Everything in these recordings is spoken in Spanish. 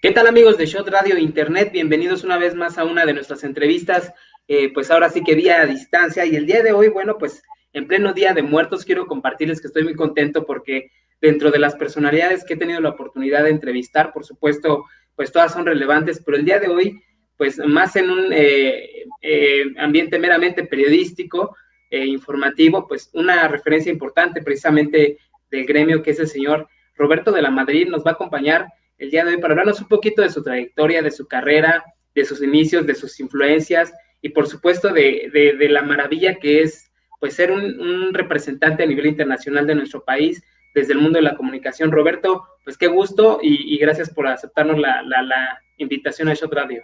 ¿Qué tal amigos de Shot Radio Internet? Bienvenidos una vez más a una de nuestras entrevistas, pues ahora sí que vía distancia. Y el día de hoy, bueno, pues en pleno Día de Muertos quiero compartirles que estoy muy contento porque dentro de las personalidades que he tenido la oportunidad de entrevistar, por supuesto, pues todas son relevantes, pero el día de hoy, pues más en un ambiente meramente periodístico, informativo, pues una referencia importante precisamente del gremio que es el señor Roberto de la Madrid nos va a acompañar el día de hoy para hablarnos un poquito de su trayectoria, de su carrera, de sus inicios, de sus influencias y por supuesto de la maravilla que es pues ser un representante a nivel internacional de nuestro país desde el mundo de la comunicación. Roberto, pues qué gusto y gracias por aceptarnos la invitación a Shot Radio.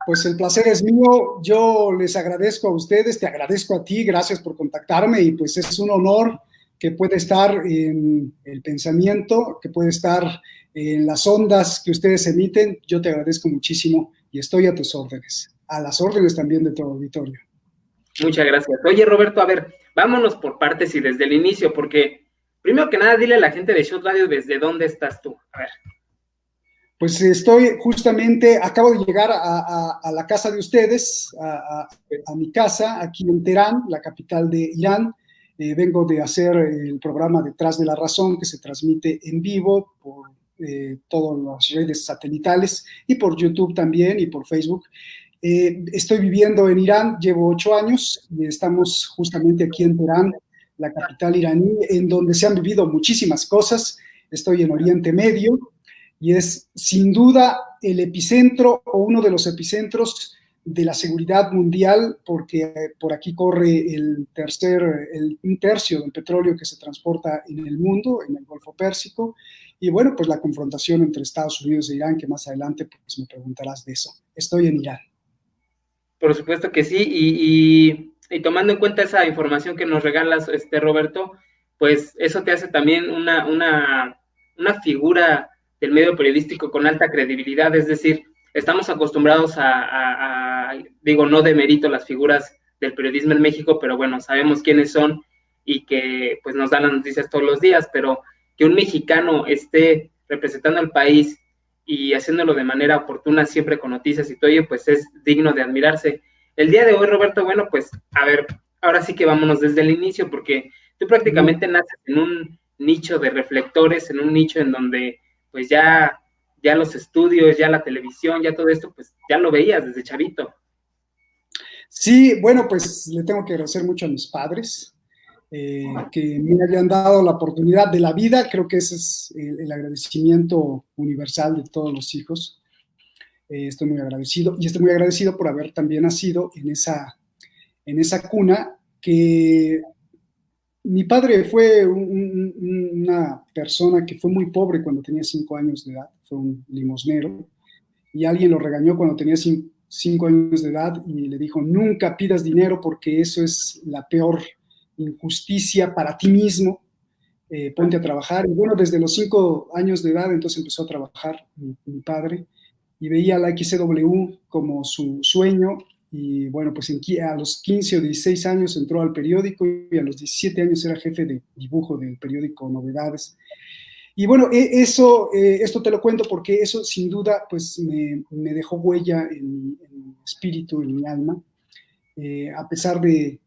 Pues el placer es mío, yo les agradezco a ustedes, te agradezco a ti, gracias por contactarme y pues es un honor que puede estar en el pensamiento, que puede estar en las ondas que ustedes emiten. Yo te agradezco muchísimo y estoy a tus órdenes, a las órdenes también de tu auditorio. Muchas gracias. Oye, Roberto, a ver, vámonos por partes y desde el inicio, porque primero que nada, dile a la gente de Shot Radio desde dónde estás tú. A ver. Pues estoy justamente, acabo de llegar a la casa de ustedes, a mi casa, aquí en Teherán, la capital de Irán. Vengo de hacer el programa Detrás de la Razón, que se transmite en vivo por todas las redes satelitales y por YouTube también y por Facebook. Estoy viviendo en Irán, llevo 8 años y estamos justamente aquí en Teherán, la capital iraní, en donde se han vivido muchísimas cosas. Estoy en Oriente Medio y es sin duda el epicentro o uno de los epicentros de la seguridad mundial, porque por aquí corre un tercio del petróleo que se transporta en el mundo, en el Golfo Pérsico, y bueno, pues la confrontación entre Estados Unidos e Irán, que más adelante pues me preguntarás de eso. Estoy en Irán. Por supuesto que sí, y tomando en cuenta esa información que nos regalas, Roberto, pues eso te hace también una figura del medio periodístico con alta credibilidad, es decir, estamos acostumbrados digo, no demerito las figuras del periodismo en México, pero bueno, sabemos quiénes son y que pues nos dan las noticias todos los días, pero que un mexicano esté representando al país y haciéndolo de manera oportuna, siempre con noticias y todo ello, pues es digno de admirarse. El día de hoy, Roberto, bueno, pues a ver, ahora sí que vámonos desde el inicio, porque tú prácticamente naces en un nicho de reflectores, en un nicho en donde pues ya los estudios, ya la televisión, ya todo esto, pues ya lo veías desde chavito. Sí, bueno, pues le tengo que agradecer mucho a mis padres, que me hayan dado la oportunidad de la vida. Creo que ese es el agradecimiento universal de todos los hijos. Estoy muy agradecido y estoy muy agradecido por haber también nacido en esa cuna que mi padre fue una persona que fue muy pobre cuando tenía 5 años de edad, fue un limosnero, y alguien lo regañó cuando tenía 5 años de edad y le dijo, nunca pidas dinero porque eso es la peor injusticia para ti mismo, ponte a trabajar. Y bueno, desde los 5 años de edad entonces empezó a trabajar mi padre y veía la XW como su sueño. Y bueno, pues a los 15 o 16 años entró al periódico y a los 17 años era jefe de dibujo del periódico Novedades. Y bueno, esto te lo cuento porque eso sin duda pues me dejó huella en mi espíritu, en mi alma. A pesar de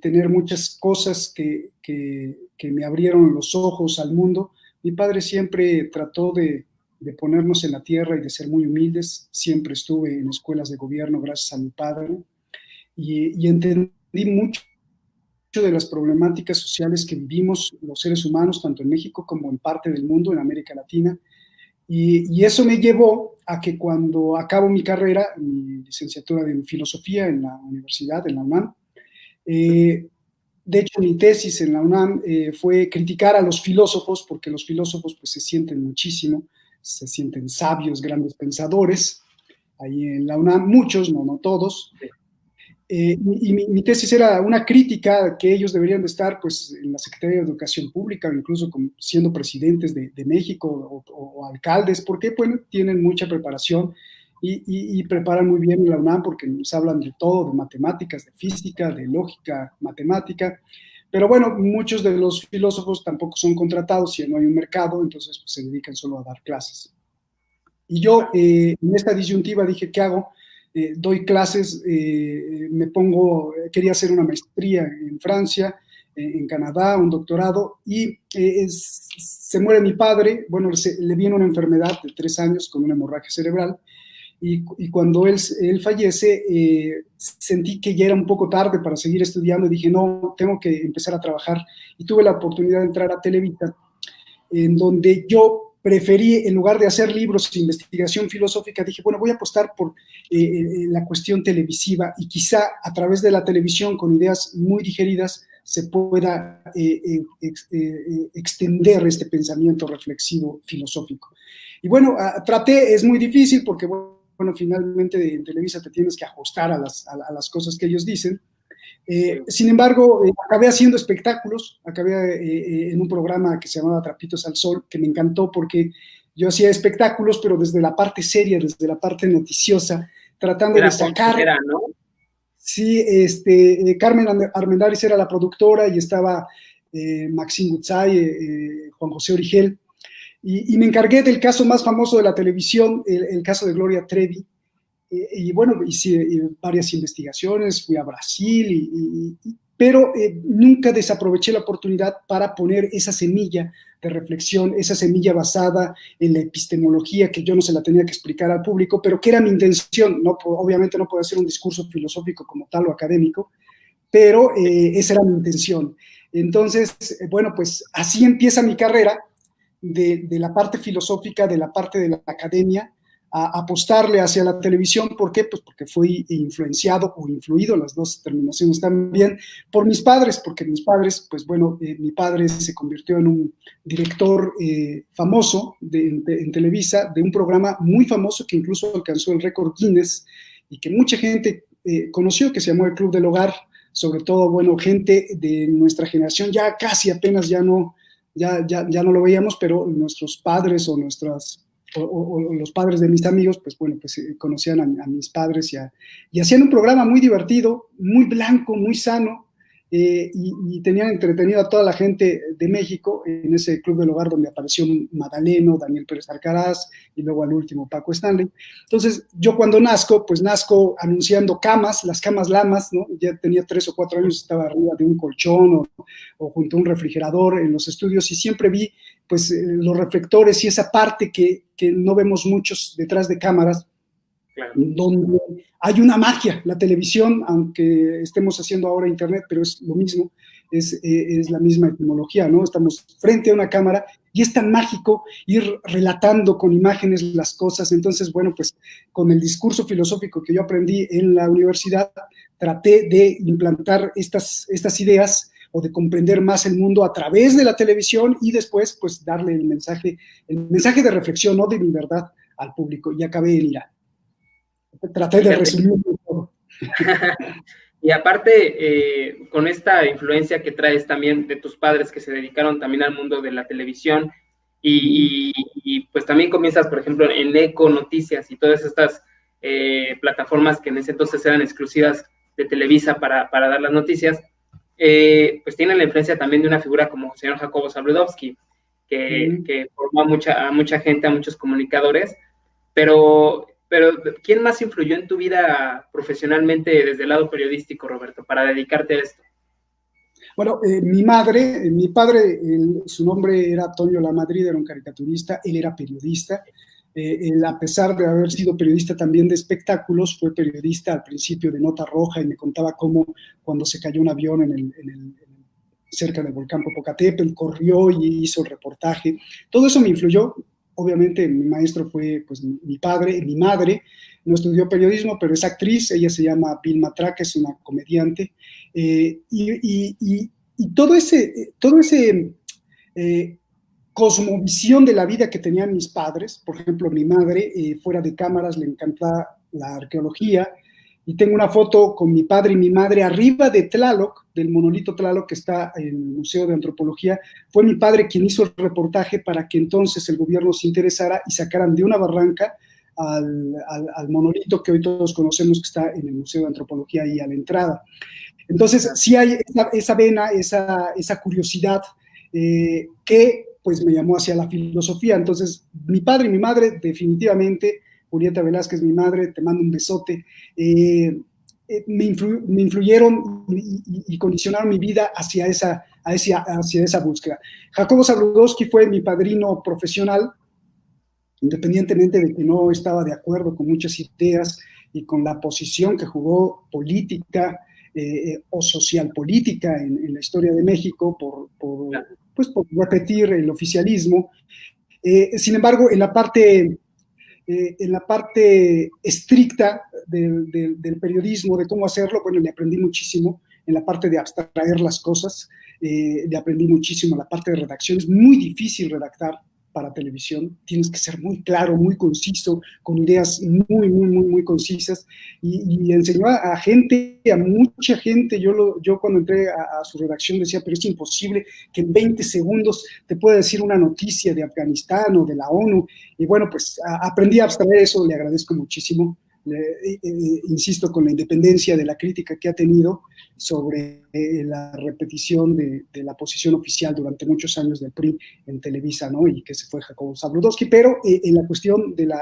tener muchas cosas que me abrieron los ojos al mundo, mi padre siempre trató de ponernos en la tierra y de ser muy humildes. Siempre estuve en escuelas de gobierno gracias a mi padre y entendí mucho de las problemáticas sociales que vivimos los seres humanos, tanto en México como en parte del mundo, en América Latina. Y eso me llevó a que cuando acabo mi carrera, mi licenciatura en filosofía en la universidad, en la UNAM, de hecho mi tesis en la UNAM fue criticar a los filósofos, porque los filósofos pues se sienten muchísimo, se sienten sabios, grandes pensadores, ahí en la UNAM, muchos, no todos. Y mi tesis era una crítica que ellos deberían de estar pues, en la Secretaría de Educación Pública, incluso siendo presidentes de México o alcaldes, porque bueno, tienen mucha preparación y preparan muy bien en la UNAM porque nos hablan de todo, de matemáticas, de física, de lógica, matemática, Pero bueno, muchos de los filósofos tampoco son contratados si no hay un mercado, entonces pues, se dedican solo a dar clases. Y yo en esta disyuntiva dije, ¿qué hago? Doy clases, quería hacer una maestría en Francia, en Canadá, un doctorado, y se muere mi padre, bueno, le viene una enfermedad de 3 años con una hemorragia cerebral, y cuando él fallece, sentí que ya era un poco tarde para seguir estudiando y dije, no, tengo que empezar a trabajar. Y tuve la oportunidad de entrar a Televisa, en donde yo preferí, en lugar de hacer libros de investigación filosófica, dije, bueno, voy a apostar por la cuestión televisiva y quizá a través de la televisión, con ideas muy digeridas, se pueda extender este pensamiento reflexivo filosófico. Y bueno, traté, es muy difícil porque, bueno, finalmente en Televisa te tienes que ajustar a las cosas que ellos dicen. Sin embargo, acabé haciendo espectáculos, acabé en un programa que se llamaba Trapitos al Sol, que me encantó porque yo hacía espectáculos, pero desde la parte seria, desde la parte noticiosa, tratando de sacar... ¿no? Sí, Carmen Armendáriz era la productora y estaba Maxine Gutzai, Juan José Origel, y me encargué del caso más famoso de la televisión, el caso de Gloria Trevi. Y bueno, hice varias investigaciones, fui a Brasil, pero nunca desaproveché la oportunidad para poner esa semilla de reflexión, esa semilla basada en la epistemología, que yo no se la tenía que explicar al público, pero que era mi intención. No, obviamente no puedo hacer un discurso filosófico como tal o académico, pero esa era mi intención. Entonces, bueno, pues así empieza mi carrera de la parte filosófica, de la parte de la academia, a apostarle hacia la televisión. ¿Por qué? Pues porque fui influenciado o influido, las dos terminaciones también, por mis padres, porque mis padres, pues bueno, mi padre se convirtió en un director famoso en Televisa, de un programa muy famoso que incluso alcanzó el récord Guinness y que mucha gente conoció, que se llamó El Club del Hogar, sobre todo, bueno, gente de nuestra generación, ya casi apenas ya no lo veíamos, pero nuestros padres o los padres de mis amigos, pues bueno, pues conocían a mis padres y hacían un programa muy divertido, muy blanco, muy sano, y tenían entretenido a toda la gente de México en ese Club del Hogar donde apareció Madaleno, Daniel Pérez Alcaraz y luego al último Paco Stanley. Entonces yo cuando nazco, pues nazco anunciando camas, las camas Lamas, ¿no? Ya tenía 3 o 4 años, estaba arriba de un colchón o junto a un refrigerador en los estudios y siempre vi pues los reflectores y esa parte que no vemos muchos detrás de cámaras, claro, donde hay una magia. La televisión, aunque estemos haciendo ahora internet, pero es lo mismo, es la misma etimología, ¿no? Estamos frente a una cámara y es tan mágico ir relatando con imágenes las cosas. Entonces, bueno, pues con el discurso filosófico que yo aprendí en la universidad, traté de implantar estas ideas o de comprender más el mundo a través de la televisión y después, pues, darle el mensaje de reflexión, no de mi verdad, al público. Y acabé en ira. Traté de resumir todo. Y aparte, con esta influencia que traes también de tus padres que se dedicaron también al mundo de la televisión y pues también comienzas, por ejemplo, en Eco Noticias y todas estas plataformas que en ese entonces eran exclusivas de Televisa para dar las noticias, pues tienen la influencia también de una figura como el señor Jacobo Zabludovsky, que formó a mucha gente, a muchos comunicadores, pero ¿quién más influyó en tu vida profesionalmente desde el lado periodístico, Roberto, para dedicarte a esto? Bueno, mi padre, su nombre era Antonio Lamadrid, era un caricaturista, él era periodista. Él, a pesar de haber sido periodista también de espectáculos, fue periodista al principio de Nota Roja y me contaba cómo cuando se cayó un avión cerca del volcán Popocatépetl, corrió y hizo el reportaje. Todo eso me influyó. Obviamente mi maestro fue pues, mi padre. Mi madre no estudió periodismo, pero es actriz, ella se llama Vilma Traca, es una comediante, y todo ese cosmovisión de la vida que tenían mis padres. Por ejemplo, mi madre, fuera de cámaras, le encanta la arqueología, y tengo una foto con mi padre y mi madre arriba de Tlaloc, del monolito Tlaloc que está en el Museo de Antropología. Fue mi padre quien hizo el reportaje para que entonces el gobierno se interesara y sacaran de una barranca al monolito que hoy todos conocemos, que está en el Museo de Antropología ahí a la entrada. Entonces, sí hay esa vena, esa curiosidad que pues me llamó hacia la filosofía. Entonces, mi padre y mi madre, definitivamente, Julieta Velázquez, mi madre, te mando un besote, me influyeron y condicionaron mi vida hacia esa búsqueda. Jacobo Zabludowski fue mi padrino profesional, independientemente de que no estaba de acuerdo con muchas ideas y con la posición que jugó política o social política en la historia de México pues por repetir el oficialismo. Sin embargo, en la parte estricta del periodismo, de cómo hacerlo, bueno, le aprendí muchísimo. En la parte de abstraer las cosas, le aprendí muchísimo. La parte de redacción es muy difícil redactar para televisión. Tienes que ser muy claro, muy conciso, con ideas muy concisas. Y enseñó a gente, a mucha gente. Yo cuando entré a su redacción decía, pero es imposible que en 20 segundos te pueda decir una noticia de Afganistán o de la ONU. Y bueno, pues aprendí a abstraer eso, le agradezco muchísimo. Insisto, con la independencia de la crítica que ha tenido sobre la repetición de la posición oficial durante muchos años del PRI en Televisa, ¿no? Y que se fue Jacobo Zabludowski, pero en la cuestión del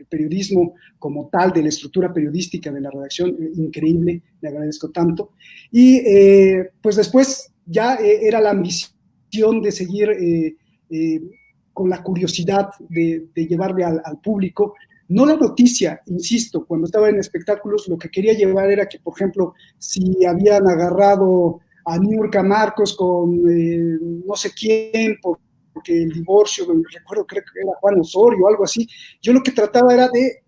periodismo como tal, de la estructura periodística de la redacción, increíble, le agradezco tanto. Y pues después ya era la ambición de seguir con la curiosidad de llevarle al público. No la noticia, insisto, cuando estaba en espectáculos, lo que quería llevar era que, por ejemplo, si habían agarrado a Niurka Marcos con no sé quién, porque el divorcio, recuerdo, creo que era Juan Osorio o algo así, yo lo que trataba era de,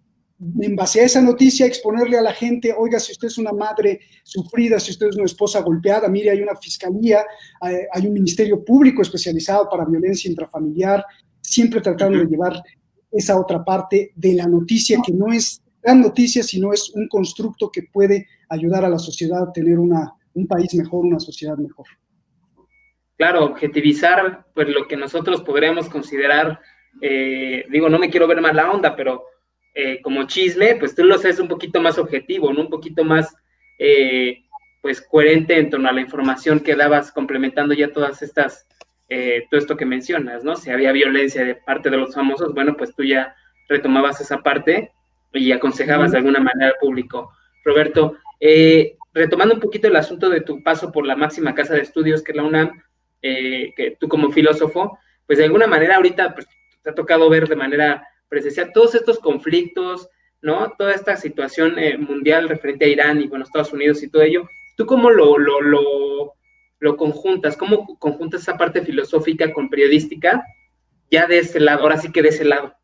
en base a esa noticia, exponerle a la gente, oiga, si usted es una madre sufrida, si usted es una esposa golpeada, mire, hay una fiscalía, hay un ministerio público especializado para violencia intrafamiliar, siempre tratando de llevar esa otra parte de la noticia, que no es gran noticia, sino es un constructo que puede ayudar a la sociedad a tener un país mejor, una sociedad mejor. Claro, objetivizar pues lo que nosotros podríamos considerar, digo, no me quiero ver mala onda, pero como chisme, pues tú lo haces un poquito más objetivo, ¿no? Un poquito más pues coherente en torno a la información que dabas, complementando ya todas estas todo esto que mencionas, ¿no? Si había violencia de parte de los famosos, bueno, pues tú ya retomabas esa parte y aconsejabas de alguna manera al público. Roberto, retomando un poquito el asunto de tu paso por la máxima casa de estudios que es la UNAM, que tú como filósofo, pues de alguna manera ahorita pues, te ha tocado ver de manera presencial todos estos conflictos, ¿no? Toda esta situación mundial referente a Irán y, bueno, Estados Unidos y todo ello. ¿Tú cómo lo conjuntas? ¿Cómo conjuntas esa parte filosófica con periodística ya de ese lado, ahora sí que de ese lado?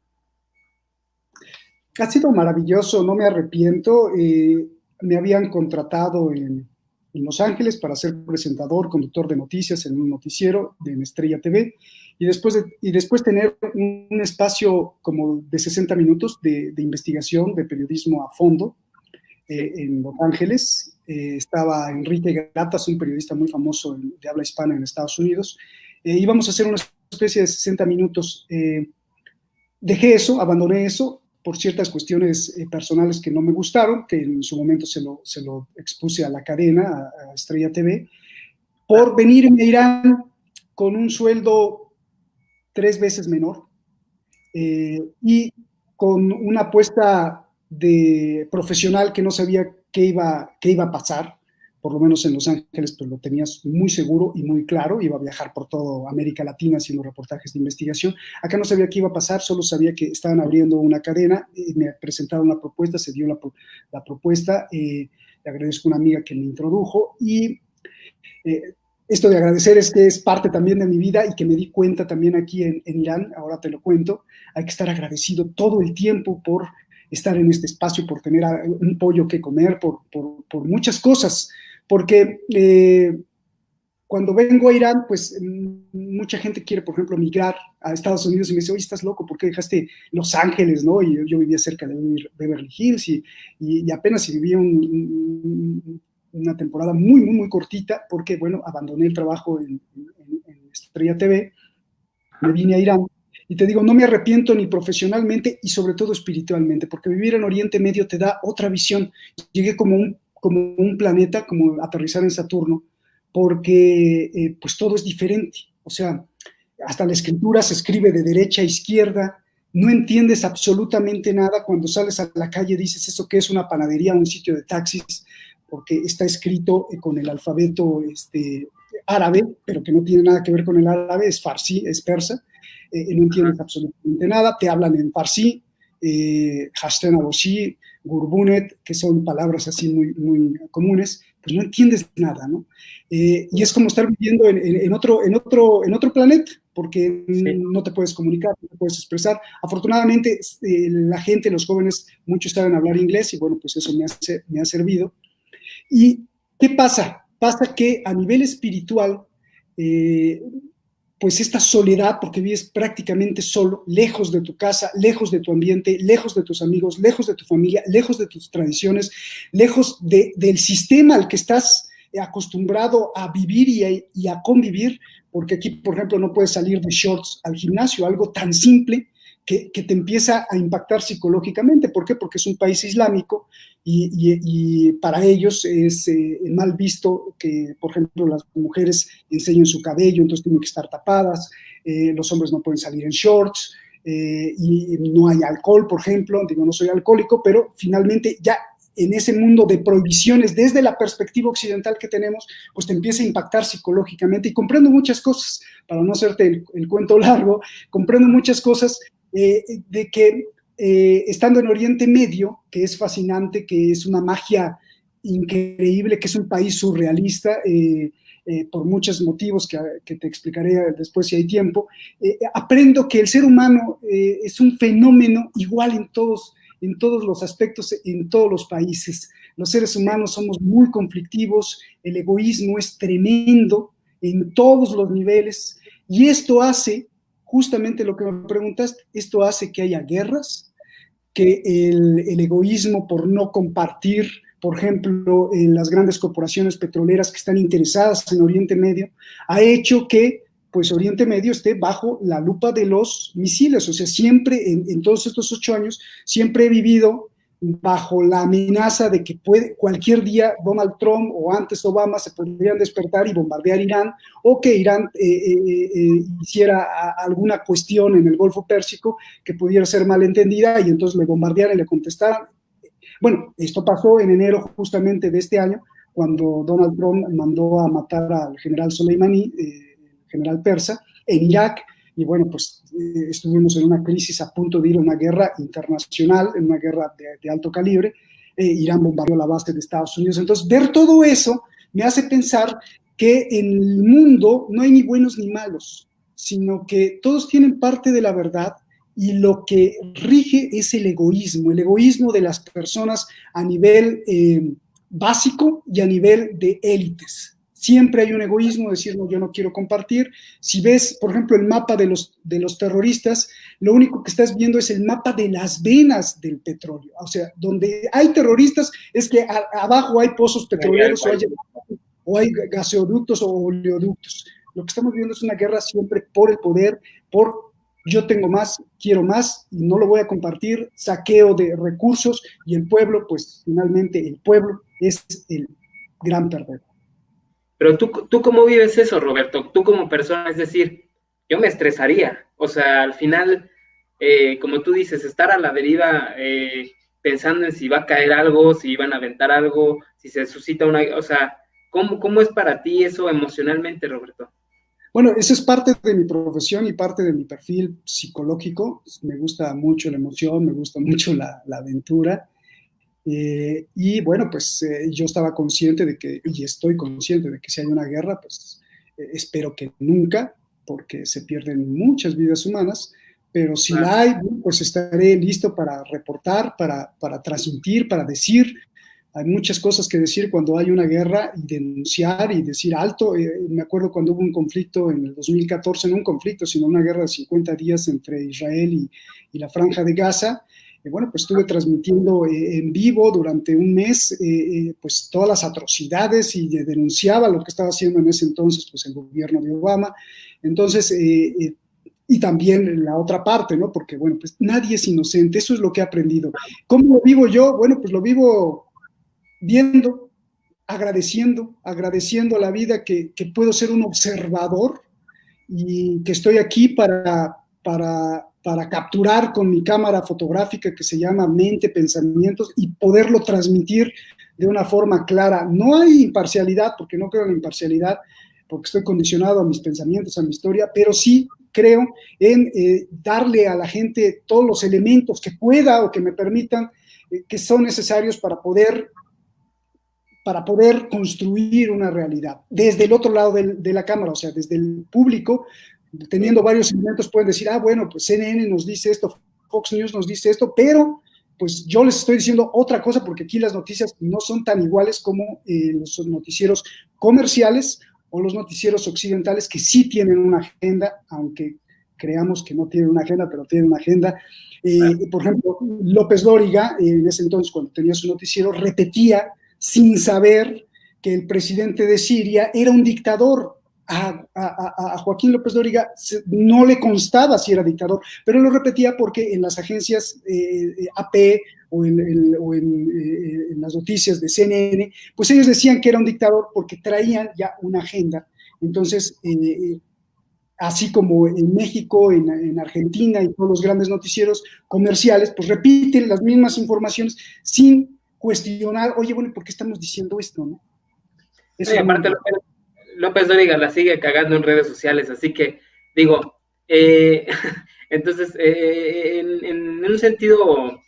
Ha sido maravilloso, no me arrepiento. Me habían contratado en Los Ángeles para ser presentador, conductor de noticias en un noticiero en Estrella TV, y después tener un espacio como de 60 minutos de investigación, de periodismo a fondo en Los Ángeles. Estaba Enrique Gratas, un periodista muy famoso de habla hispana en Estados Unidos. Íbamos a hacer una especie de 60 minutos. Dejé eso, abandoné eso por ciertas cuestiones personales que no me gustaron, que en su momento se lo expuse a la cadena, a Estrella TV, por venirme a Irán con un sueldo 3 veces menor y con una apuesta de profesional que no sabía qué iba a pasar. Por lo menos en Los Ángeles, pues lo tenías muy seguro y muy claro. Iba a viajar por toda América Latina haciendo reportajes de investigación. Acá no sabía qué iba a pasar, solo sabía que estaban abriendo una cadena. Me presentaron la propuesta, se dio la propuesta. Le agradezco a una amiga que me introdujo. Y esto de agradecer es que es parte también de mi vida y que me di cuenta también aquí en Irán. Ahora te lo cuento. Hay que estar agradecido todo el tiempo por estar en este espacio, por tener un pollo que comer, por muchas cosas. Porque cuando vengo a Irán, pues mucha gente quiere, por ejemplo, migrar a Estados Unidos y me dice, oye, estás loco, ¿por qué dejaste Los Ángeles, no? Y yo vivía cerca de Beverly Hills y apenas si vivía una temporada muy cortita porque, bueno, abandoné el trabajo en Estrella TV, me vine a Irán. Y te digo, no me arrepiento ni profesionalmente y sobre todo espiritualmente, porque vivir en Oriente Medio te da otra visión. Llegué como un como un planeta, como aterrizar en Saturno, porque pues todo es diferente. O sea, hasta la escritura se escribe de derecha a izquierda, no entiendes absolutamente nada. Cuando sales a la calle dices, ¿eso qué es? Una panadería, un sitio de taxis, porque está escrito con el alfabeto árabe, pero que no tiene nada que ver con el árabe, es farsi, es persa. No entiendes absolutamente nada, te hablan en farsi, Hashtag Aboshi, Gurbunet, que son palabras así muy, muy comunes, pues no entiendes nada, ¿no? Y es como estar viviendo en otro planeta, porque no te puedes comunicar, no te puedes expresar. Afortunadamente, la gente, los jóvenes, muchos saben hablar inglés y bueno, pues eso me ha servido. ¿Y qué pasa? Pasa que a nivel espiritual, pues esta soledad, porque vives prácticamente solo, lejos de tu casa, lejos de tu ambiente, lejos de tus amigos, lejos de tu familia, lejos de tus tradiciones, lejos del sistema al que estás acostumbrado a vivir y a convivir, porque aquí, por ejemplo, no puedes salir de shorts al gimnasio, algo tan simple que te empieza a impactar psicológicamente. ¿Por qué? Porque es un país islámico y para ellos es mal visto que, por ejemplo, las mujeres enseñen su cabello, entonces tienen que estar tapadas, los hombres no pueden salir en shorts, y no hay alcohol, por ejemplo. Digo, no soy alcohólico, pero finalmente ya en ese mundo de prohibiciones, desde la perspectiva occidental que tenemos, pues te empieza a impactar psicológicamente. Y comprendo muchas cosas, para no hacerte el cuento largo, comprendo muchas cosas de que estando en Oriente Medio, que es fascinante, que es una magia increíble, que es un país surrealista, por muchos motivos que te explicaré después si hay tiempo, aprendo que el ser humano es un fenómeno igual en todos los aspectos, en todos los países. Los seres humanos somos muy conflictivos, el egoísmo es tremendo en todos los niveles, y esto hace justamente lo que me preguntaste, esto hace que haya guerras, que el egoísmo por no compartir, por ejemplo, en las grandes corporaciones petroleras que están interesadas en Oriente Medio, ha hecho que pues Oriente Medio esté bajo la lupa de los misiles. O sea, siempre, en todos estos 8 años, siempre he vivido bajo la amenaza de que cualquier día Donald Trump o antes Obama se podrían despertar y bombardear Irán, o que Irán hiciera alguna cuestión en el Golfo Pérsico que pudiera ser malentendida y entonces le bombardearan y le contestaran. Bueno, esto pasó en enero justamente de este año, cuando Donald Trump mandó a matar al general Soleimani, general persa, en Irak. Y bueno, pues estuvimos en una crisis a punto de ir a una guerra internacional, en una guerra de alto calibre. Irán bombardeó la base de Estados Unidos. Entonces, ver todo eso me hace pensar que en el mundo no hay ni buenos ni malos, sino que todos tienen parte de la verdad, y lo que rige es el egoísmo de las personas a nivel básico y a nivel de élites. Siempre hay un egoísmo, decir, no, yo no quiero compartir. Si ves, por ejemplo, el mapa de los terroristas, lo único que estás viendo es el mapa de las venas del petróleo. O sea, donde hay terroristas es que abajo hay pozos petroleros o hay gaseoductos o oleoductos. Lo que estamos viendo es una guerra siempre por el poder, por yo tengo más, quiero más y no lo voy a compartir, saqueo de recursos, y el pueblo, pues finalmente el pueblo es el gran perdedor. Pero tú ¿cómo vives eso, Roberto? Tú como persona, es decir, yo me estresaría. O sea, al final, como tú dices, estar a la deriva pensando en si va a caer algo, si van a aventar algo, si se suscita una... O sea, ¿cómo es para ti eso emocionalmente, Roberto? Bueno, eso es parte de mi profesión y parte de mi perfil psicológico. Me gusta mucho la emoción, me gusta mucho la aventura. Y bueno, pues yo estaba consciente de que, y estoy consciente de que si hay una guerra, pues espero que nunca, porque se pierden muchas vidas humanas, pero si la hay, pues estaré listo para reportar, para transmitir, para decir. Hay muchas cosas que decir cuando hay una guerra, y denunciar y decir alto. Me acuerdo cuando hubo un conflicto en el 2014, no un conflicto, sino una guerra de 50 días entre Israel y la Franja de Gaza. Bueno, pues estuve transmitiendo en vivo durante un mes pues todas las atrocidades, y denunciaba lo que estaba haciendo en ese entonces pues el gobierno de Obama. Entonces, y también la otra parte, ¿no? Porque, bueno, pues nadie es inocente, eso es lo que he aprendido. ¿Cómo lo vivo yo? Bueno, pues lo vivo viendo, agradeciendo a la vida que puedo ser un observador y que estoy aquí para capturar con mi cámara fotográfica que se llama Mente, Pensamientos y poderlo transmitir de una forma clara. No hay imparcialidad, porque no creo en la imparcialidad, porque estoy condicionado a mis pensamientos, a mi historia, pero sí creo en darle a la gente todos los elementos que pueda o que me permitan, que son necesarios para poder construir una realidad. Desde el otro lado de la cámara, o sea, desde el público, teniendo varios elementos, pueden decir, bueno, pues CNN nos dice esto, Fox News nos dice esto, pero pues yo les estoy diciendo otra cosa porque aquí las noticias no son tan iguales como los noticieros comerciales o los noticieros occidentales que sí tienen una agenda, aunque creamos que no tienen una agenda, pero tienen una agenda. Por ejemplo, López Dóriga, en ese entonces, cuando tenía su noticiero, repetía sin saber que el presidente de Siria era un dictador. A Joaquín López Dóriga no le constaba si era dictador, pero lo repetía porque en las agencias AP o en las noticias de CNN, pues ellos decían que era un dictador porque traían ya una agenda. Entonces, así como en México, en Argentina y todos los grandes noticieros comerciales, pues repiten las mismas informaciones sin cuestionar, oye, bueno, ¿por qué estamos diciendo esto? ¿No? Sí, aparte, López Dóriga la sigue cagando en redes sociales, así que, digo, entonces, en un sentido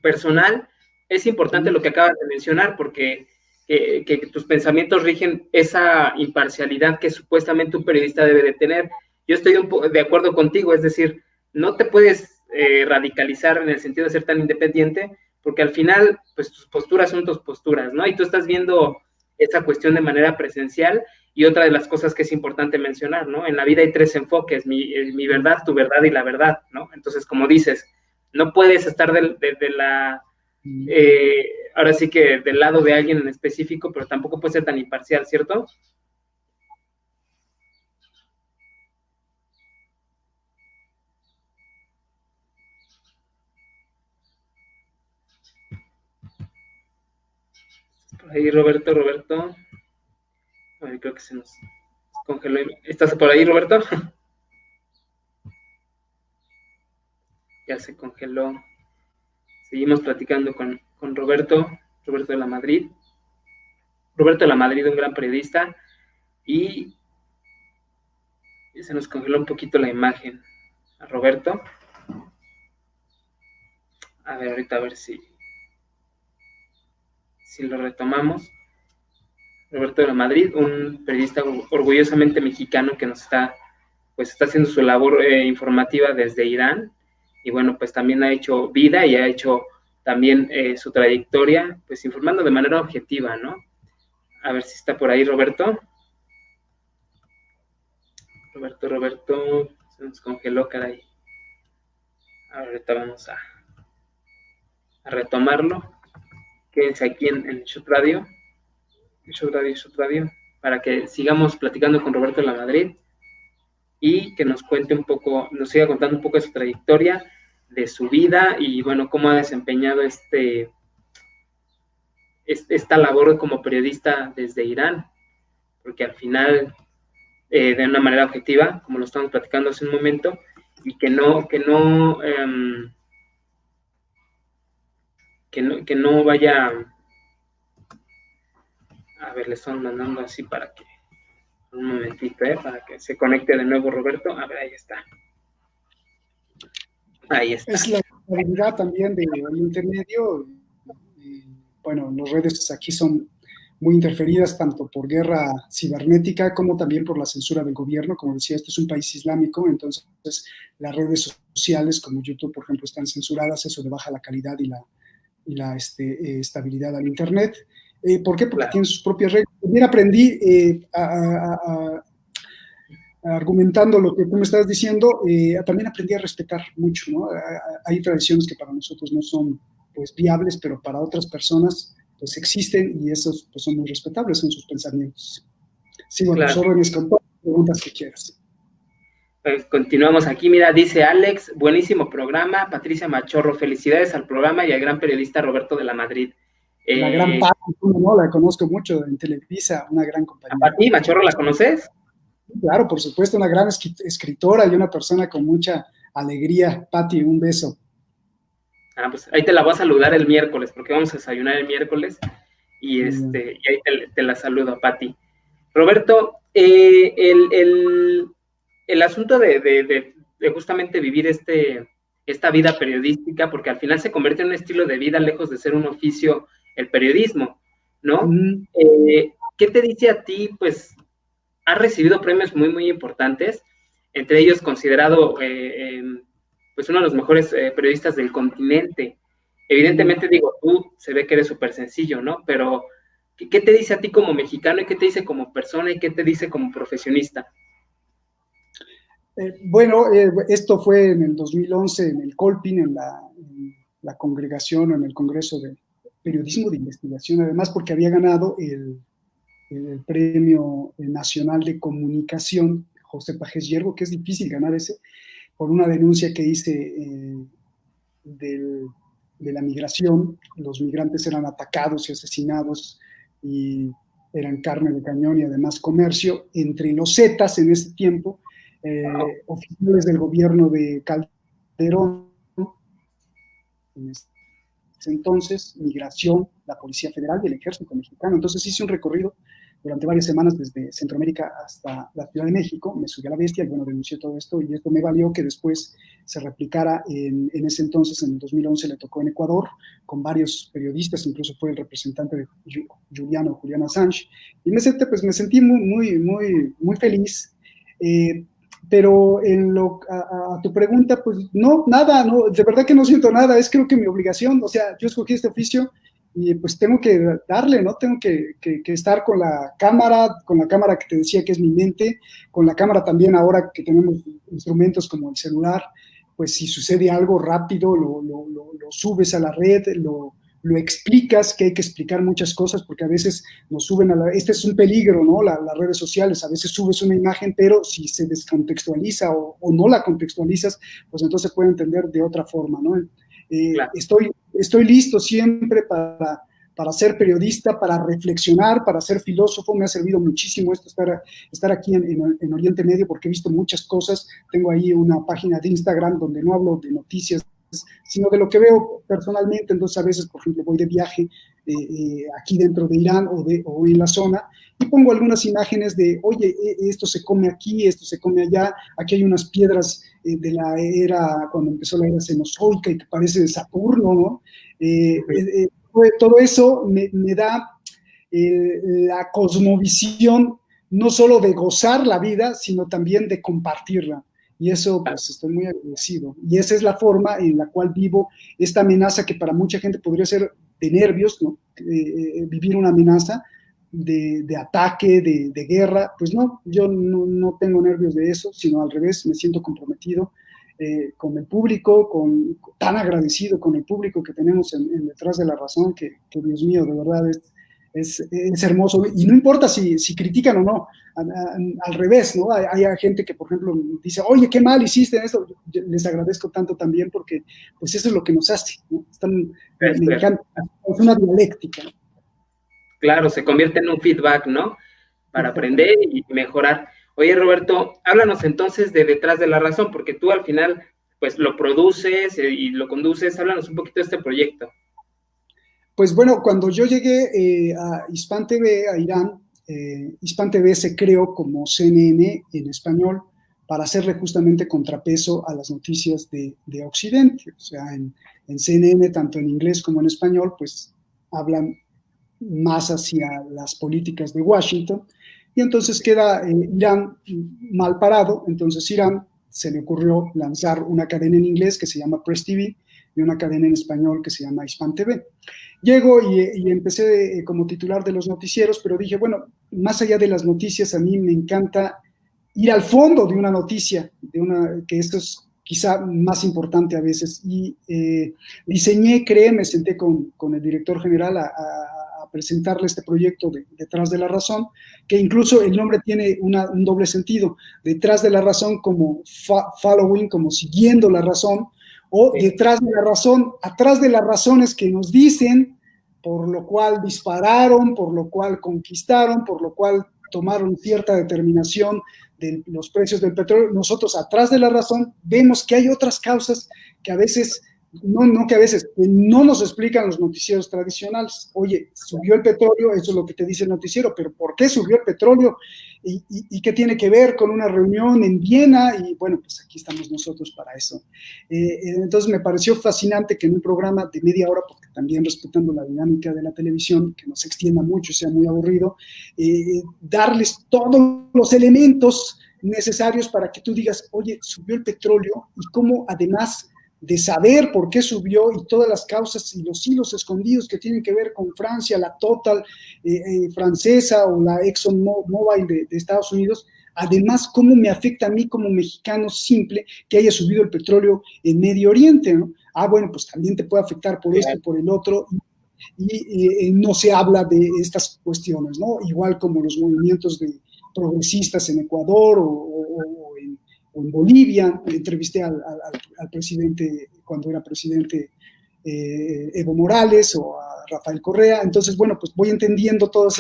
personal, es importante lo que acabas de mencionar, porque que tus pensamientos rigen esa imparcialidad que supuestamente un periodista debe de tener. Yo estoy un poco de acuerdo contigo, es decir, no te puedes radicalizar en el sentido de ser tan independiente, porque al final, pues tus posturas son tus posturas, ¿no? Y tú estás viendo esa cuestión de manera presencial, y otra de las cosas que es importante mencionar, ¿no? En la vida hay tres enfoques, mi verdad, tu verdad y la verdad, ¿no? Entonces, como dices, no puedes estar de la... ahora sí que del lado de alguien en específico, pero tampoco puede ser tan imparcial, ¿cierto? Por ahí Roberto. Ay, creo que se nos congeló. ¿Estás por ahí, Roberto? Ya se congeló. Seguimos platicando con Roberto de la Madrid. Roberto de la Madrid, un gran periodista, y se nos congeló un poquito la imagen a Roberto. A ver, ahorita a ver si lo retomamos. Roberto de la Madrid, un periodista orgullosamente mexicano que nos está haciendo su labor informativa desde Irán, y bueno, pues también ha hecho vida y ha hecho también su trayectoria, pues informando de manera objetiva, ¿no? A ver si está por ahí Roberto, se nos congeló, caray. Ahorita vamos a retomarlo. Quédense aquí en Shot Radio, para que sigamos platicando con Roberto de la Madrid y que nos cuente un poco, nos siga contando un poco de su trayectoria, de su vida y bueno, cómo ha desempeñado esta labor como periodista desde Irán, porque al final, de una manera objetiva, como lo estamos platicando hace un momento, y que no vaya, a ver, le están mandando así para que, un momentito, para que se conecte de nuevo Roberto. A ver, ahí está. Ahí está. Es la habilidad también del Oriente Medio. Bueno, las redes aquí son muy interferidas tanto por guerra cibernética como también por la censura del gobierno. Como decía, este es un país islámico, entonces las redes sociales como YouTube, por ejemplo, están censuradas, eso le baja la calidad y la estabilidad al Internet. ¿Por qué? Porque claro, tienen sus propias reglas. También aprendí argumentando lo que tú me estás diciendo, también aprendí a respetar mucho, ¿no? Hay tradiciones que para nosotros no son pues viables, pero para otras personas pues existen y esos pues son muy respetables, son sus pensamientos. Sigo a tus órdenes con todas las preguntas que quieras. Pues continuamos aquí, mira, dice Alex, buenísimo programa, Patricia Machorro, felicidades al programa y al gran periodista Roberto de la Madrid. La gran Pati, ¿no? La conozco mucho en Televisa, una gran compañía. ¿A Pati Machorro la conoces? Claro, por supuesto, una gran escritora y una persona con mucha alegría. Pati, un beso. Pues ahí te la voy a saludar el miércoles, porque vamos a desayunar el miércoles, y ahí te la saludo a Pati. Roberto, el asunto de justamente vivir esta vida periodística, porque al final se convierte en un estilo de vida lejos de ser un oficio, el periodismo, ¿no? ¿Qué te dice a ti? Pues has recibido premios muy, muy importantes, entre ellos considerado pues uno de los mejores periodistas del continente. Evidentemente, digo, tú se ve que eres súper sencillo, ¿no? Pero, ¿qué te dice a ti como mexicano y qué te dice como persona y qué te dice como profesionista? Esto fue en el 2011 en el Colpin, en la congregación, en el Congreso de Periodismo de Investigación, además porque había ganado el Premio Nacional de Comunicación José Pajés Yergo, que es difícil ganar ese, por una denuncia que hice de la migración. Los migrantes eran atacados y asesinados y eran carne de cañón y además comercio entre los Zetas en ese tiempo, oficiales del gobierno de Calderón, en ese entonces, migración, la Policía Federal y el Ejército Mexicano. Entonces hice un recorrido durante varias semanas desde Centroamérica hasta la Ciudad de México, me subí a la bestia y bueno, denuncié todo esto y esto me valió que después se replicara en ese entonces, en el 2011 le tocó en Ecuador, con varios periodistas, incluso fue el representante de Julian Assange, y me sentí muy feliz. Pero a tu pregunta, pues no, nada, no, de verdad que no siento nada, es creo que mi obligación, o sea, yo escogí este oficio y pues tengo que darle, ¿no? Tengo que estar con la cámara que te decía que es mi mente, con la cámara también ahora que tenemos instrumentos como el celular, pues si sucede algo rápido, lo subes a la red, lo explicas, que hay que explicar muchas cosas, porque a veces nos suben este es un peligro, ¿no? Las redes sociales, a veces subes una imagen, pero si se descontextualiza o no la contextualizas, pues entonces se puede entender de otra forma, ¿no? Claro. Estoy listo siempre para ser periodista, para reflexionar, para ser filósofo. Me ha servido muchísimo esto, estar aquí en Oriente Medio, porque he visto muchas cosas. Tengo ahí una página de Instagram donde no hablo de noticias, sino de lo que veo personalmente. Entonces a veces, por ejemplo, voy de viaje aquí dentro de Irán o en la zona y pongo algunas imágenes de, oye, esto se come aquí, esto se come allá, aquí hay unas piedras de la era, cuando empezó la era cenozoica y que parece de Saturno, ¿no? Todo eso me da la cosmovisión no solo de gozar la vida, sino también de compartirla. Y eso, pues, estoy muy agradecido. Y esa es la forma en la cual vivo esta amenaza que para mucha gente podría ser de nervios, ¿no? Vivir una amenaza de ataque, de guerra. Pues no, yo no tengo nervios de eso, sino al revés, me siento comprometido con el público, tan agradecido con el público que tenemos en Detrás de la Razón, que Dios mío, de verdad es hermoso, y no importa si critican o no, al revés, ¿no? Hay gente que, por ejemplo, dice, oye, qué mal hiciste esto. Yo les agradezco tanto también porque, pues, eso es lo que nos hace, ¿no? Me encanta, es una dialéctica. Claro, se convierte en un feedback, ¿no? Para aprender y mejorar. Oye, Roberto, háblanos entonces de Detrás de la Razón, porque tú al final, pues, lo produces y lo conduces. Háblanos un poquito de este proyecto. Pues bueno, cuando yo llegué a Hispan TV, a Irán, Hispan TV se creó como CNN en español para hacerle justamente contrapeso a las noticias de Occidente. O sea, en CNN, tanto en inglés como en español, pues hablan más hacia las políticas de Washington. Y entonces queda Irán mal parado. Entonces Irán se le ocurrió lanzar una cadena en inglés que se llama Press TV y una cadena en español que se llama Hispan TV. Llego y empecé como titular de los noticieros, pero dije, bueno, más allá de las noticias, a mí me encanta ir al fondo de una noticia, que esto es quizá más importante a veces. Y creé, me senté con el director general a presentarle este proyecto Detrás de la Razón, que incluso el nombre tiene un doble sentido, Detrás de la Razón como following, como siguiendo la razón, o detrás de la razón, atrás de las razones que nos dicen por lo cual dispararon, por lo cual conquistaron, por lo cual tomaron cierta determinación de los precios del petróleo. Nosotros, atrás de la razón, vemos que hay otras causas que a veces, que no nos explican los noticieros tradicionales. Oye, subió el petróleo, eso es lo que te dice el noticiero, pero ¿por qué subió el petróleo? ¿Y qué tiene que ver con una reunión en Viena? Y bueno, pues aquí estamos nosotros para eso. Entonces me pareció fascinante que en un programa de media hora, porque también respetando la dinámica de la televisión, que no se extienda mucho, sea muy aburrido, darles todos los elementos necesarios para que tú digas, oye, subió el petróleo, y cómo además de saber por qué subió y todas las causas y los hilos escondidos que tienen que ver con Francia, la Total francesa o la ExxonMobil de Estados Unidos, además cómo me afecta a mí como mexicano simple que haya subido el petróleo en Medio Oriente, ¿no? Bueno, pues también te puede afectar por esto y por el otro, y no se habla de estas cuestiones, ¿no? Igual como los movimientos de progresistas en Ecuador o en Bolivia. Entrevisté al presidente cuando era presidente Evo Morales o a Rafael Correa. Entonces, bueno, pues voy entendiendo todas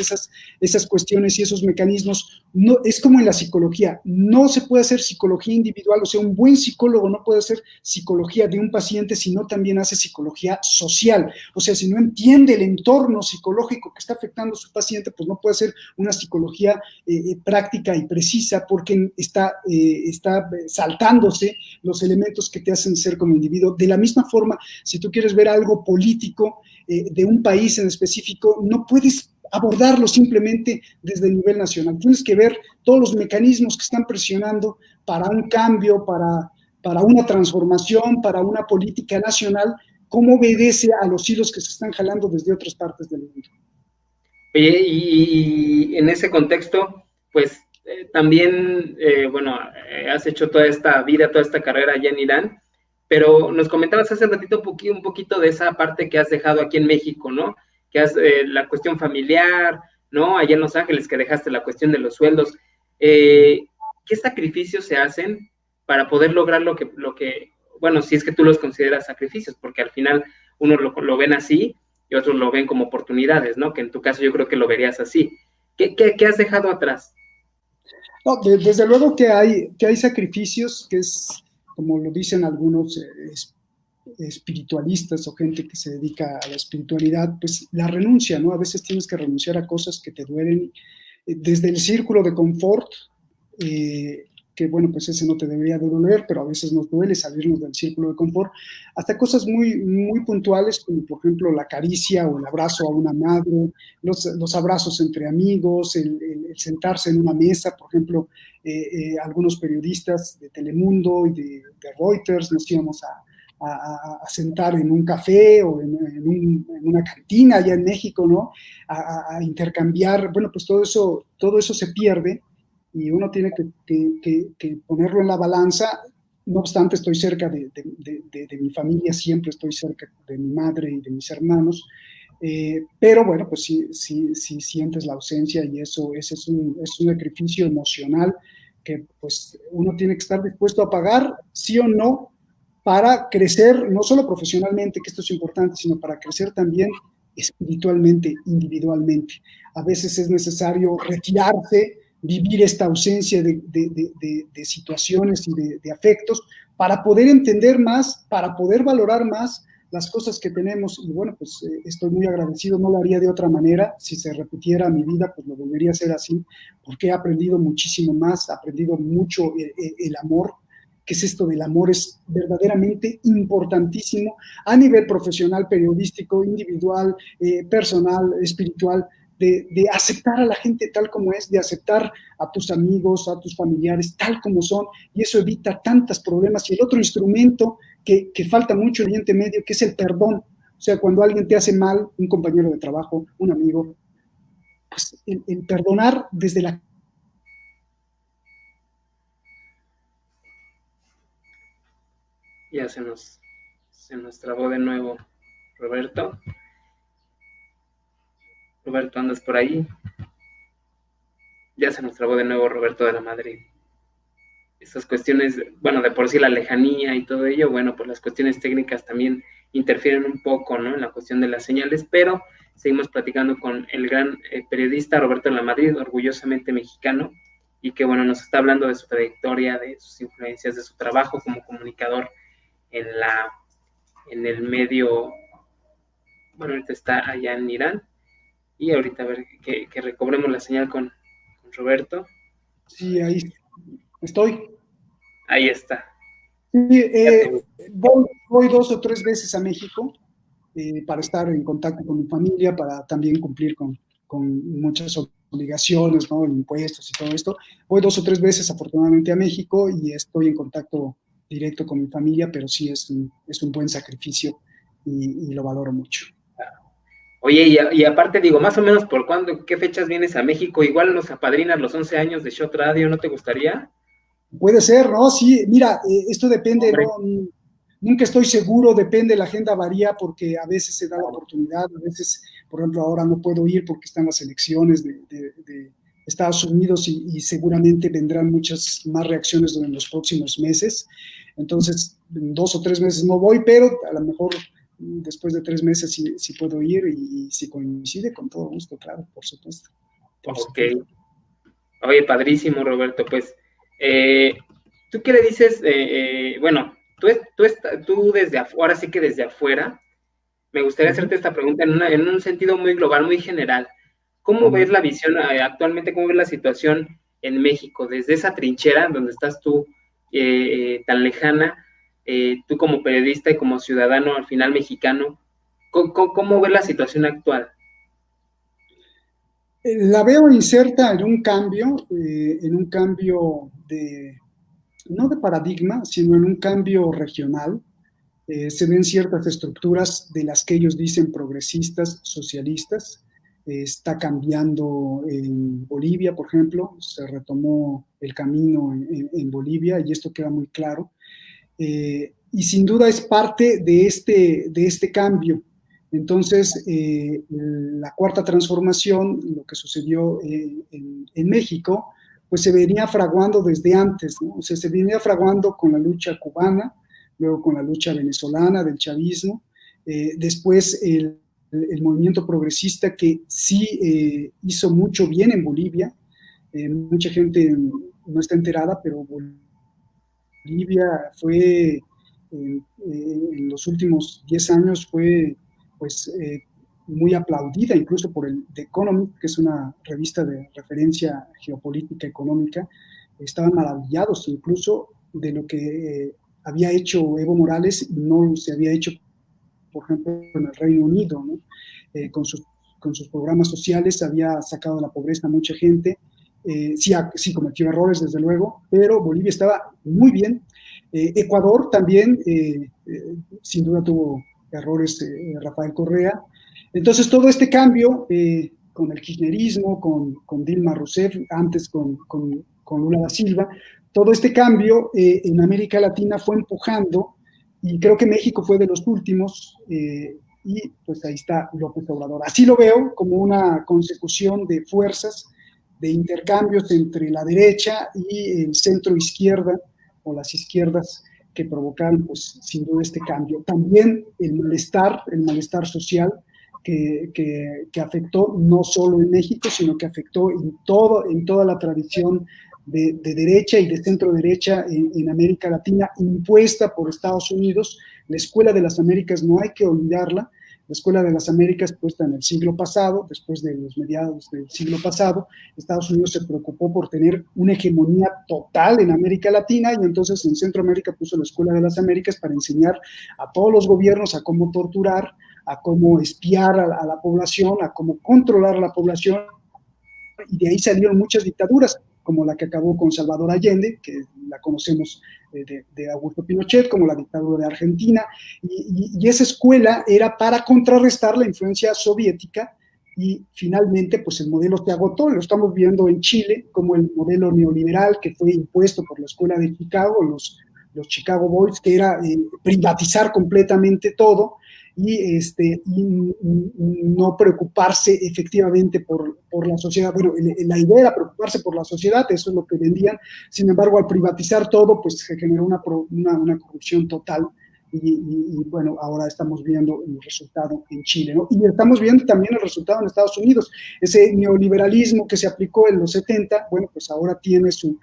esas cuestiones y esos mecanismos. No, es como en la psicología, no se puede hacer psicología individual, o sea, un buen psicólogo no puede hacer psicología de un paciente si no también hace psicología social. O sea, si no entiende el entorno psicológico que está afectando a su paciente, pues no puede hacer una psicología práctica y precisa, porque está saltándose los elementos que te hacen ser como individuo. De la misma forma, si tú quieres ver algo político de un país en específico, no puedes abordarlo simplemente desde el nivel nacional. Tienes que ver todos los mecanismos que están presionando para un cambio, para una transformación, para una política nacional, cómo obedece a los hilos que se están jalando desde otras partes del mundo. Oye, y en ese contexto, pues también, bueno, has hecho toda esta vida, toda esta carrera allá en Irán, pero nos comentabas hace ratito un poquito de esa parte que has dejado aquí en México, ¿no? Que has, la cuestión familiar, ¿no? Allá en Los Ángeles, que dejaste la cuestión de los sueldos. ¿Qué sacrificios se hacen para poder lograr bueno, si es que tú los consideras sacrificios, porque al final uno lo ven así y otros lo ven como oportunidades, ¿no? Que en tu caso yo creo que lo verías así. ¿Qué has dejado atrás? No, desde luego que hay sacrificios, que es, como lo dicen algunos espiritualistas o gente que se dedica a la espiritualidad, pues la renuncia, ¿no? A veces tienes que renunciar a cosas que te duelen, desde el círculo de confort, que bueno, pues ese no te debería de doler, pero a veces nos duele salirnos del círculo de confort, hasta cosas muy, muy puntuales, como por ejemplo la caricia o el abrazo a una madre, los abrazos entre amigos, el sentarse en una mesa. Por ejemplo, algunos periodistas de Telemundo y de Reuters nos íbamos a sentar en un café o en una cantina allá en México, ¿no? A intercambiar. Bueno, pues todo eso se pierde y uno tiene que ponerlo en la balanza. No obstante, estoy cerca de mi familia, siempre estoy cerca de mi madre y de mis hermanos, pero bueno, pues sí sientes la ausencia, y eso es un sacrificio emocional que pues uno tiene que estar dispuesto a pagar, sí o no, para crecer, no solo profesionalmente, que esto es importante, sino para crecer también espiritualmente, individualmente. A veces es necesario retirarse, vivir esta ausencia de situaciones y de afectos para poder entender más, para poder valorar más las cosas que tenemos. Y bueno, pues estoy muy agradecido, no lo haría de otra manera. Si se repitiera mi vida, pues lo volvería a hacer así, porque he aprendido muchísimo más, he aprendido mucho el amor. ¿Qué es esto del amor? Es verdaderamente importantísimo a nivel profesional, periodístico, individual, personal, espiritual, de aceptar a la gente tal como es, de aceptar a tus amigos, a tus familiares tal como son, y eso evita tantos problemas. Y el otro instrumento que falta mucho en Oriente Medio, que es el perdón. O sea, cuando alguien te hace mal, un compañero de trabajo, un amigo, pues el perdonar desde la... Ya se nos trabó de nuevo Roberto. Roberto, ¿andas por ahí? Ya se nos trabó de nuevo Roberto de la Madrid. Estas cuestiones, bueno, de por sí la lejanía y todo ello, bueno, pues las cuestiones técnicas también interfieren un poco, ¿no? En la cuestión de las señales, pero seguimos platicando con el gran periodista Roberto Lamadrid, orgullosamente mexicano, y que bueno, nos está hablando de su trayectoria, de sus influencias, de su trabajo como comunicador en el medio. Bueno, ahorita está allá en Irán, y ahorita a ver que recobremos la señal con Roberto. Sí, ahí estoy. Ahí está. Sí, voy 2 o 3 veces a México para estar en contacto con mi familia, para también cumplir con muchas obligaciones, ¿no? Impuestos y todo esto. Voy 2 o 3 veces afortunadamente a México y estoy en contacto directo con mi familia, pero sí es un buen sacrificio y lo valoro mucho. Oye, y aparte digo, más o menos por cuándo, qué fechas vienes a México, igual nos apadrinas los 11 años de Shot Radio, ¿no te gustaría? Puede ser, ¿no? Sí, mira, esto depende, Hombre. ¿no? Nunca estoy seguro, depende, la agenda varía porque a veces se da la oportunidad, a veces, por ejemplo, ahora no puedo ir porque están las elecciones de Estados Unidos y seguramente vendrán muchas más reacciones en los próximos meses. Entonces, en 2 o 3 meses no voy, pero a lo mejor después de 3 meses sí puedo ir y si coincide, con todo gusto, claro, por supuesto. Por supuesto. Oye, padrísimo, Roberto. Pues, ¿tú qué le dices? Bueno, tú desde afuera, sí que desde afuera, me gustaría hacerte esta pregunta en un sentido muy global, muy general. ¿Cómo ves la visión actualmente, cómo ves la situación en México, desde esa trinchera donde estás tú tan lejana, tú como periodista y como ciudadano al final mexicano, ¿cómo ves la situación actual? La veo inserta en un cambio no de paradigma, sino en un cambio regional. Se ven ciertas estructuras de las que ellos dicen progresistas, socialistas. Está cambiando en Bolivia, por ejemplo, se retomó el camino en Bolivia y esto queda muy claro. Y sin duda es parte de este cambio. Entonces, la cuarta transformación, lo que sucedió en México, pues se venía fraguando desde antes, ¿no? O sea, se venía fraguando con la lucha cubana, luego con la lucha venezolana del chavismo, después el movimiento progresista que sí hizo mucho bien en Bolivia. Mucha gente no está enterada, pero Bolivia fue, en los últimos 10 años, fue pues muy aplaudida incluso por el The Economist, que es una revista de referencia geopolítica económica. Estaban maravillados incluso de lo que había hecho Evo Morales y no se había hecho, por ejemplo, en el Reino Unido, ¿no? Con sus programas sociales había sacado de la pobreza a mucha gente. Sí cometió errores, desde luego, pero Bolivia estaba muy bien. Ecuador también, sin duda tuvo errores, Rafael Correa. Entonces, todo este cambio con el kirchnerismo, con Dilma Rousseff, antes con Lula da Silva, todo este cambio en América Latina fue empujando, y creo que México fue de los últimos, y pues ahí está López Obrador. Así lo veo, como una consecución de fuerzas, de intercambios entre la derecha y el centro izquierda o las izquierdas que provocaron, pues, sin duda este cambio. También el malestar social que afectó no solo en México, sino que afectó en toda la tradición de derecha y de centro derecha en América Latina, impuesta por Estados Unidos. La Escuela de las Américas no hay que olvidarla. La Escuela de las Américas, puesta en el siglo pasado, después de los mediados del siglo pasado, Estados Unidos se preocupó por tener una hegemonía total en América Latina, y entonces en Centroamérica puso la Escuela de las Américas para enseñar a todos los gobiernos a cómo torturar, a cómo espiar a la población, a cómo controlar a la población, y de ahí salieron muchas dictaduras, como la que acabó con Salvador Allende, que la conocemos de Augusto Pinochet, como la dictadura de Argentina, y esa escuela era para contrarrestar la influencia soviética, y finalmente pues el modelo se agotó. Lo estamos viendo en Chile, como el modelo neoliberal que fue impuesto por la Escuela de Chicago, los Chicago Boys, que era privatizar completamente todo, y no preocuparse efectivamente por la sociedad. Bueno, la idea era preocuparse por la sociedad, eso es lo que vendían. Sin embargo, al privatizar todo, pues se generó una corrupción total bueno, ahora estamos viendo el resultado en Chile, ¿no? Y estamos viendo también el resultado en Estados Unidos. Ese neoliberalismo que se aplicó en los 70, bueno, pues ahora tiene su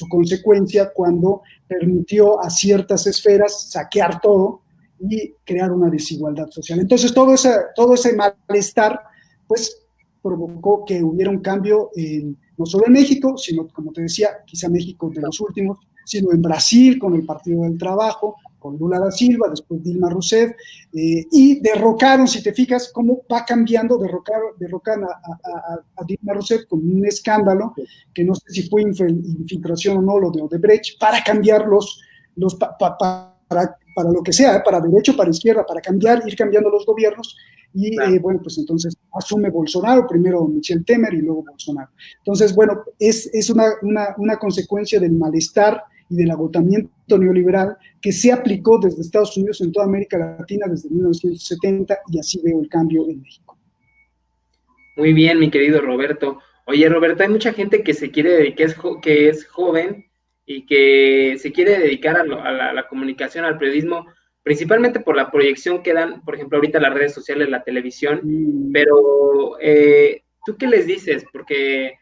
consecuencia cuando permitió a ciertas esferas saquear todo y crear una desigualdad social. Entonces, todo ese malestar, pues, provocó que hubiera un cambio no solo en México, sino, como te decía, quizá México de los últimos, sino en Brasil con el Partido del Trabajo, con Lula da Silva, después Dilma Rousseff, y derrocaron, si te fijas, cómo va cambiando, derrocan a Dilma Rousseff con un escándalo, que no sé si fue infiltración o no, lo de Odebrecht, para cambiar para lo que sea, para derecho, para izquierda, para ir cambiando los gobiernos, y claro. Bueno, pues entonces asume Bolsonaro, primero Michel Temer y luego Bolsonaro. Entonces, bueno, es una consecuencia del malestar y del agotamiento neoliberal que se aplicó desde Estados Unidos en toda América Latina desde 1970, y así veo el cambio en México. Muy bien, mi querido Roberto. Oye, Roberto, hay mucha gente que se quiere dedicar, que es joven y que se quiere dedicar a la comunicación, al periodismo, principalmente por la proyección que dan, por ejemplo, ahorita las redes sociales, la televisión, pero ¿tú qué les dices? Porque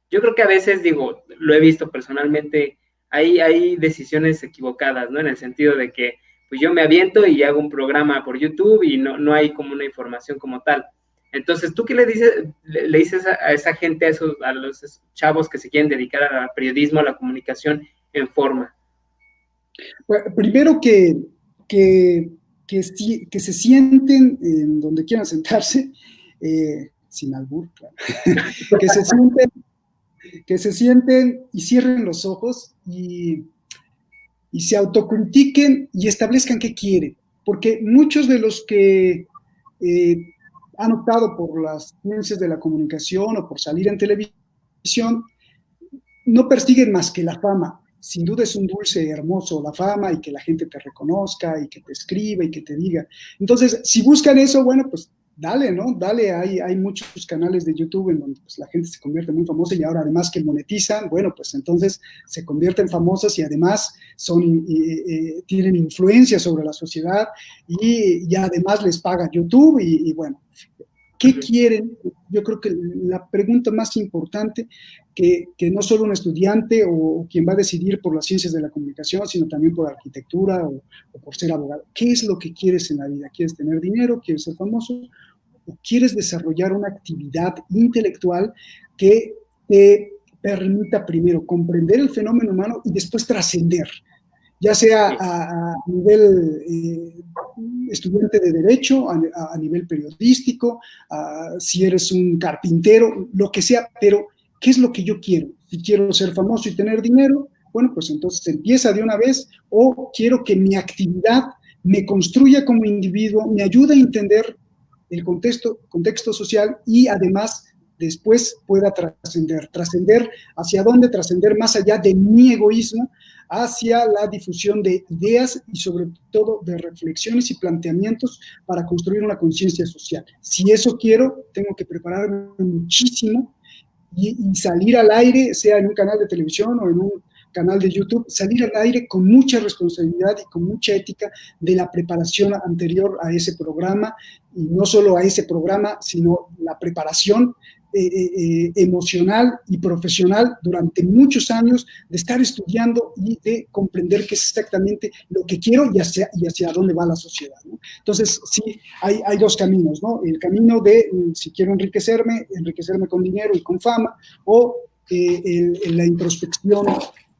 yo creo que a veces, digo, lo he visto personalmente, hay decisiones equivocadas, ¿no? En el sentido de que pues yo me aviento y hago un programa por YouTube y no hay como una información como tal. Entonces, ¿tú qué le dices a esa gente, a los chavos que se quieren dedicar al periodismo, a la comunicación en forma? Bueno, primero que se sienten en donde quieran sentarse, sin albur, claro. que se sienten y cierren los ojos y se autocritiquen y establezcan qué quieren. Porque muchos de los que han optado por las ciencias de la comunicación o por salir en televisión no persiguen más que la fama. Sin duda es un dulce hermoso la fama y que la gente te reconozca y que te escriba y que te diga. Entonces, si buscan eso, bueno, pues dale, ¿no? Dale, hay muchos canales de YouTube en donde pues, la gente se convierte muy famosa y ahora además que monetizan, bueno, pues entonces se convierten famosas y además tienen influencia sobre la sociedad y además les paga YouTube y bueno, ¿qué quieren? Yo creo que la pregunta más importante que no solo un estudiante o quien va a decidir por las ciencias de la comunicación, sino también por arquitectura o por ser abogado. ¿Qué es lo que quieres en la vida? ¿Quieres tener dinero? ¿Quieres ser famoso? ¿O quieres desarrollar una actividad intelectual que te permita primero comprender el fenómeno humano y después trascender? Ya sea a nivel estudiante de derecho, a nivel periodístico, si eres un carpintero, lo que sea, pero ¿qué es lo que yo quiero? Si quiero ser famoso y tener dinero, bueno, pues entonces empieza de una vez, o quiero que mi actividad me construya como individuo, me ayude a entender el contexto social y además después pueda trascender. ¿Trascender hacia dónde? Trascender más allá de mi egoísmo, hacia la difusión de ideas y sobre todo de reflexiones y planteamientos para construir una conciencia social. Si eso quiero, tengo que prepararme muchísimo y salir al aire, sea en un canal de televisión o en un canal de YouTube, salir al aire con mucha responsabilidad y con mucha ética de la preparación anterior a ese programa, y no solo a ese programa, sino la preparación emocional y profesional durante muchos años de estar estudiando y de comprender qué es exactamente lo que quiero y hacia dónde va la sociedad, ¿no? Entonces, sí, hay dos caminos, ¿no? El camino de, si quiero enriquecerme con dinero y con fama, o la introspección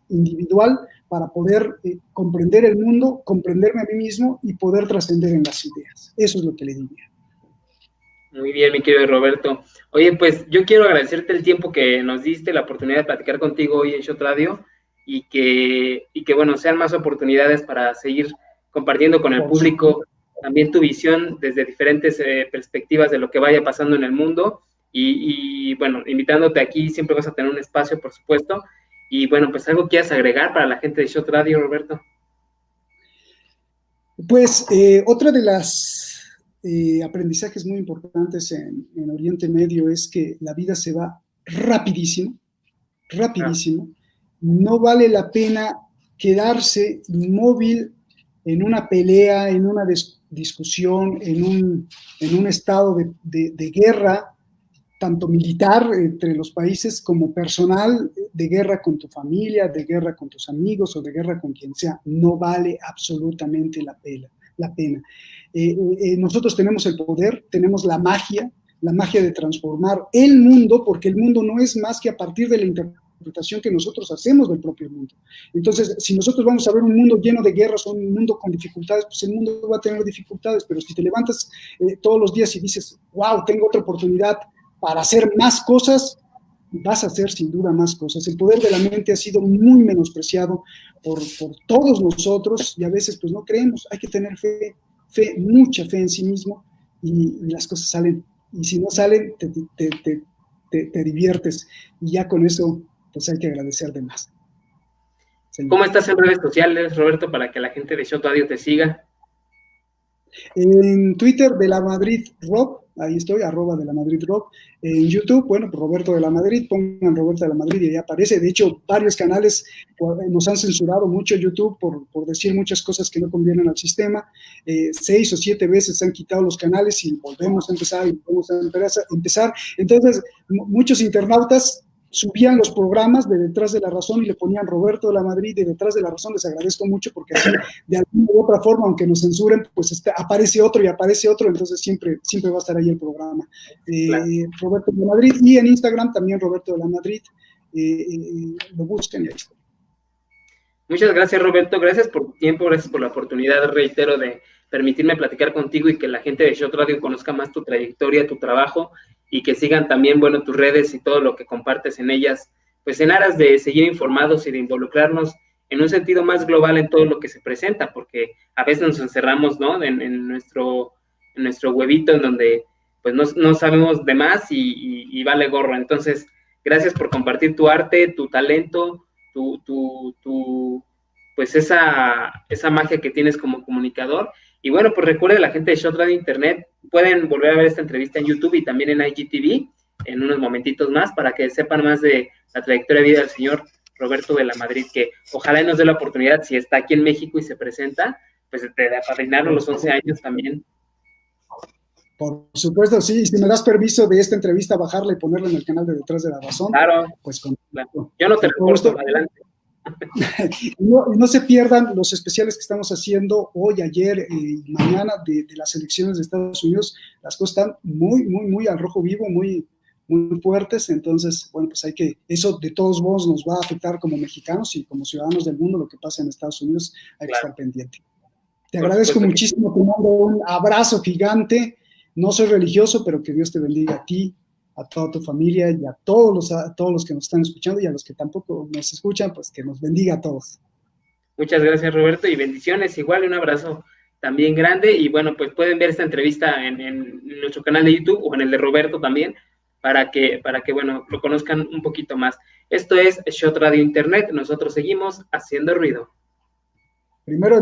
individual para poder comprender el mundo, comprenderme a mí mismo y poder trascender en las ideas. Eso es lo que le diría. Muy bien, mi querido Roberto. Oye, pues yo quiero agradecerte el tiempo que nos diste, la oportunidad de platicar contigo hoy en Shot Radio y que bueno, sean más oportunidades para seguir compartiendo con el público también tu visión desde diferentes perspectivas de lo que vaya pasando en el mundo y bueno, invitándote aquí siempre vas a tener un espacio, por supuesto. Y bueno, pues algo quieras agregar para la gente de Shot Radio, Roberto. Pues otra de las aprendizajes muy importantes en Oriente Medio es que la vida se va rapidísimo, rapidísimo. No vale la pena quedarse inmóvil en una pelea, en una discusión, en un estado de guerra, tanto militar entre los países como personal, de guerra con tu familia, de guerra con tus amigos o de guerra con quien sea, no vale absolutamente la pena. Nosotros tenemos el poder, tenemos la magia de transformar el mundo, porque el mundo no es más que a partir de la interpretación que nosotros hacemos del propio mundo. Entonces, si nosotros vamos a ver un mundo lleno de guerras o un mundo con dificultades, pues el mundo va a tener dificultades, pero si te levantas todos los días y dices, wow, tengo otra oportunidad para hacer más cosas, vas a hacer sin duda más cosas. El poder de la mente ha sido muy menospreciado por todos nosotros y a veces pues no creemos, hay que tener fe, mucha fe en sí mismo y las cosas salen. Y si no salen, te diviertes y ya con eso pues hay que agradecer de más. Señor. ¿Cómo estás en redes sociales, Roberto, para que la gente de Shot Radio te siga? En Twitter, de la Madrid Rock, ahí estoy, @delamadridrock. En YouTube, bueno, pues Roberto de la Madrid, pongan Roberto de la Madrid y ahí aparece. De hecho, varios canales nos han censurado mucho YouTube por decir muchas cosas que no convienen al sistema. 6 o 7 veces se han quitado los canales y volvemos a empezar y volvemos a empezar. Entonces, muchos internautas subían los programas de Detrás de la Razón y le ponían Roberto de la Madrid de Detrás de la Razón. Les agradezco mucho porque así, de alguna u otra forma, aunque nos censuren, pues aparece otro y aparece otro, entonces siempre va a estar ahí el programa. Claro. Roberto de la Madrid, y en Instagram también Roberto de la Madrid, lo busquen y ahí está. Muchas gracias, Roberto, gracias por tu tiempo, gracias por la oportunidad, reitero, de permitirme platicar contigo y que la gente de Shot Radio conozca más tu trayectoria, tu trabajo, y que sigan también, bueno, tus redes y todo lo que compartes en ellas, pues en aras de seguir informados y de involucrarnos en un sentido más global en todo lo que se presenta, porque a veces nos encerramos, ¿no?, en nuestro huevito en donde pues no sabemos de más y vale gorro. Entonces, gracias por compartir tu arte, tu talento, pues esa magia que tienes como comunicador. Y bueno, pues recuerde, la gente de Shot Radio Internet, pueden volver a ver esta entrevista en YouTube y también en IGTV en unos momentitos más para que sepan más de la trayectoria de vida del señor Roberto de la Madrid, que ojalá nos dé la oportunidad, si está aquí en México y se presenta, pues de apadrinarlo los 11 años también. Por supuesto, sí. Si me das permiso de esta entrevista, bajarla y ponerla en el canal de Detrás de la Razón. Claro. Pues claro. Yo no te reporto, adelante. No se pierdan los especiales que estamos haciendo hoy, ayer y mañana de las elecciones de Estados Unidos. Las cosas están muy al rojo vivo, muy fuertes. Entonces, bueno, pues eso de todos modos nos va a afectar como mexicanos y como ciudadanos del mundo. Lo que pasa en Estados Unidos, hay que estar pendiente. Te agradezco muchísimo, te mando un abrazo gigante. No soy religioso, pero que Dios te bendiga a ti, a toda tu familia y a todos los que nos están escuchando, y a los que tampoco nos escuchan, pues que nos bendiga a todos. Muchas gracias, Roberto, y bendiciones. Igual un abrazo también grande. Y bueno, pues pueden ver esta entrevista en nuestro canal de YouTube o en el de Roberto también, para que bueno, lo conozcan un poquito más. Esto es Shot Radio Internet. Nosotros seguimos haciendo ruido. Primero